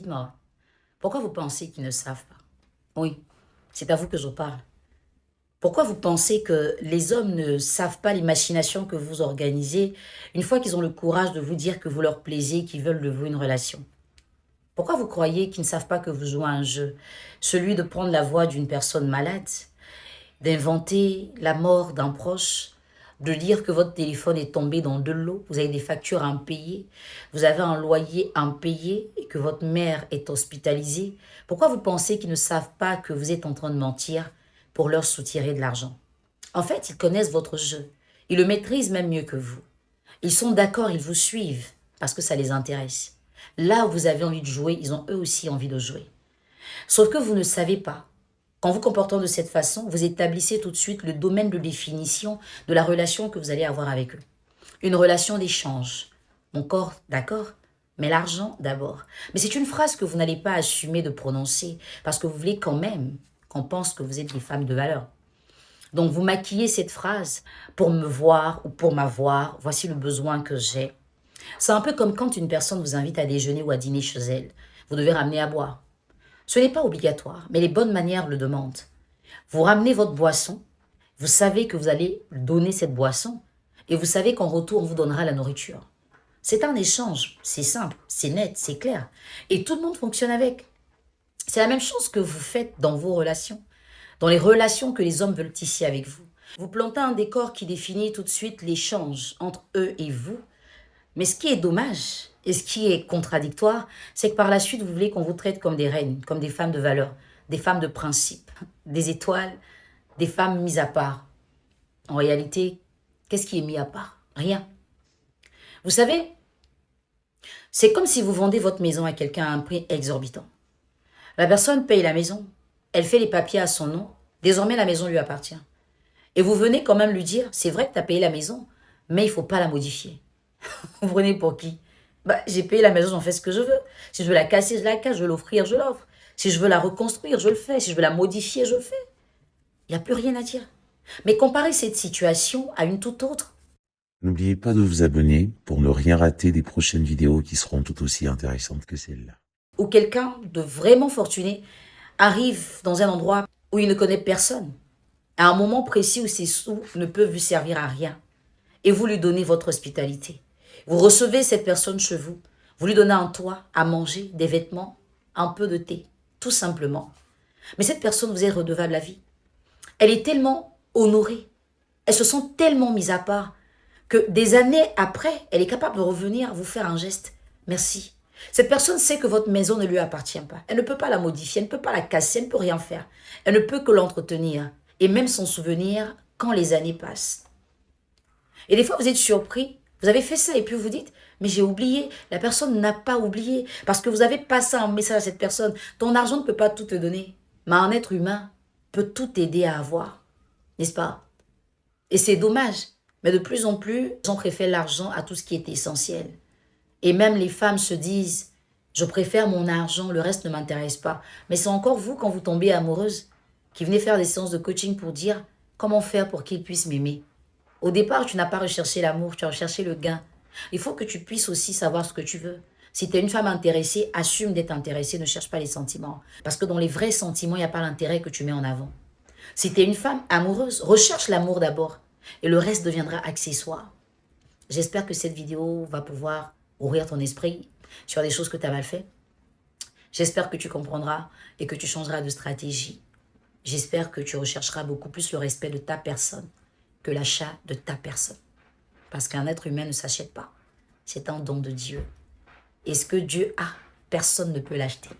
dites-moi, pourquoi vous pensez qu'ils ne savent pas? Oui, c'est à vous que je parle. Pourquoi vous pensez que les hommes ne savent pas les machinations que vous organisez une fois qu'ils ont le courage de vous dire que vous leur plaisez, qu'ils veulent de vous une relation? Pourquoi vous croyez qu'ils ne savent pas que vous jouez à un jeu? Celui de prendre la voix d'une personne malade, d'inventer la mort d'un proche, de dire que votre téléphone est tombé dans de l'eau, vous avez des factures impayées, vous avez un loyer impayé et que votre mère est hospitalisée. Pourquoi vous pensez qu'ils ne savent pas que vous êtes en train de mentir pour leur soutirer de l'argent? En fait, ils connaissent votre jeu. Ils le maîtrisent même mieux que vous. Ils sont d'accord, ils vous suivent parce que ça les intéresse. Là où vous avez envie de jouer, ils ont eux aussi envie de jouer. Sauf que vous ne savez pas. Qu'en vous comportant de cette façon, vous établissez tout de suite le domaine de définition de la relation que vous allez avoir avec eux. Une relation d'échange. Mon corps, d'accord, mais l'argent d'abord. Mais c'est une phrase que vous n'allez pas assumer de prononcer parce que vous voulez quand même qu'on pense que vous êtes des femmes de valeur. Donc vous maquillez cette phrase pour me voir ou pour m'avoir. Voici le besoin que j'ai. C'est un peu comme quand une personne vous invite à déjeuner ou à dîner chez elle. Vous devez ramener à boire. Ce n'est pas obligatoire, mais les bonnes manières le demandent. Vous ramenez votre boisson, vous savez que vous allez donner cette boisson et vous savez qu'en retour, on vous donnera la nourriture. C'est un échange, c'est simple, c'est net, c'est clair. Et tout le monde fonctionne avec. C'est la même chose que vous faites dans vos relations, dans les relations que les hommes veulent tisser avec vous. Vous plantez un décor qui définit tout de suite l'échange entre eux et vous. Mais ce qui est dommage et ce qui est contradictoire, c'est que par la suite, vous voulez qu'on vous traite comme des reines, comme des femmes de valeur, des femmes de principe, des étoiles, des femmes mises à part. En réalité, qu'est-ce qui est mis à part? Rien. Vous savez, c'est comme si vous vendez votre maison à quelqu'un à un prix exorbitant. La personne paye la maison, elle fait les papiers à son nom, désormais la maison lui appartient. Et vous venez quand même lui dire, c'est vrai que tu as payé la maison, mais il ne faut pas la modifier. Vous prenez pour qui? J'ai payé la maison, j'en fais ce que je veux. Si je veux la casser, je la casse. Je veux l'offrir, je l'offre. Si je veux la reconstruire, je le fais. Si je veux la modifier, je le fais. Il n'y a plus rien à dire. Mais comparez cette situation à une toute autre. N'oubliez pas de vous abonner pour ne rien rater des prochaines vidéos qui seront tout aussi intéressantes que celle-là. Où quelqu'un de vraiment fortuné arrive dans un endroit où il ne connaît personne. À un moment précis où ses sous ne peuvent lui servir à rien. Et vous lui donnez votre hospitalité. Vous recevez cette personne chez vous. Vous lui donnez un toit, à manger, des vêtements, un peu de thé, tout simplement. Mais cette personne, vous êtes redevable à vie. Elle est tellement honorée. Elle se sent tellement mise à part que des années après, elle est capable de revenir vous faire un geste. Merci. Cette personne sait que votre maison ne lui appartient pas. Elle ne peut pas la modifier, elle ne peut pas la casser, elle ne peut rien faire. Elle ne peut que l'entretenir et même s'en souvenir quand les années passent. Et des fois, vous êtes surpris. Vous avez fait ça et puis vous dites, mais j'ai oublié. La personne n'a pas oublié parce que vous avez passé un message à cette personne. Ton argent ne peut pas tout te donner, mais un être humain peut tout t'aider à avoir, n'est-ce pas? Et c'est dommage. Mais de plus en plus, les gens préfèrent l'argent à tout ce qui est essentiel. Et même les femmes se disent, je préfère mon argent, le reste ne m'intéresse pas. Mais c'est encore vous, quand vous tombez amoureuse, qui venez faire des séances de coaching pour dire comment faire pour qu'il puisse m'aimer. Au départ, tu n'as pas recherché l'amour, tu as recherché le gain. Il faut que tu puisses aussi savoir ce que tu veux. Si tu es une femme intéressée, assume d'être intéressée, ne cherche pas les sentiments. Parce que dans les vrais sentiments, il n'y a pas l'intérêt que tu mets en avant. Si tu es une femme amoureuse, recherche l'amour d'abord. Et le reste deviendra accessoire. J'espère que cette vidéo va pouvoir ouvrir ton esprit sur des choses que tu as mal fait. J'espère que tu comprendras et que tu changeras de stratégie. J'espère que tu rechercheras beaucoup plus le respect de ta personne que l'achat de ta personne. Parce qu'un être humain ne s'achète pas. C'est un don de Dieu. Et ce que Dieu a, personne ne peut l'acheter.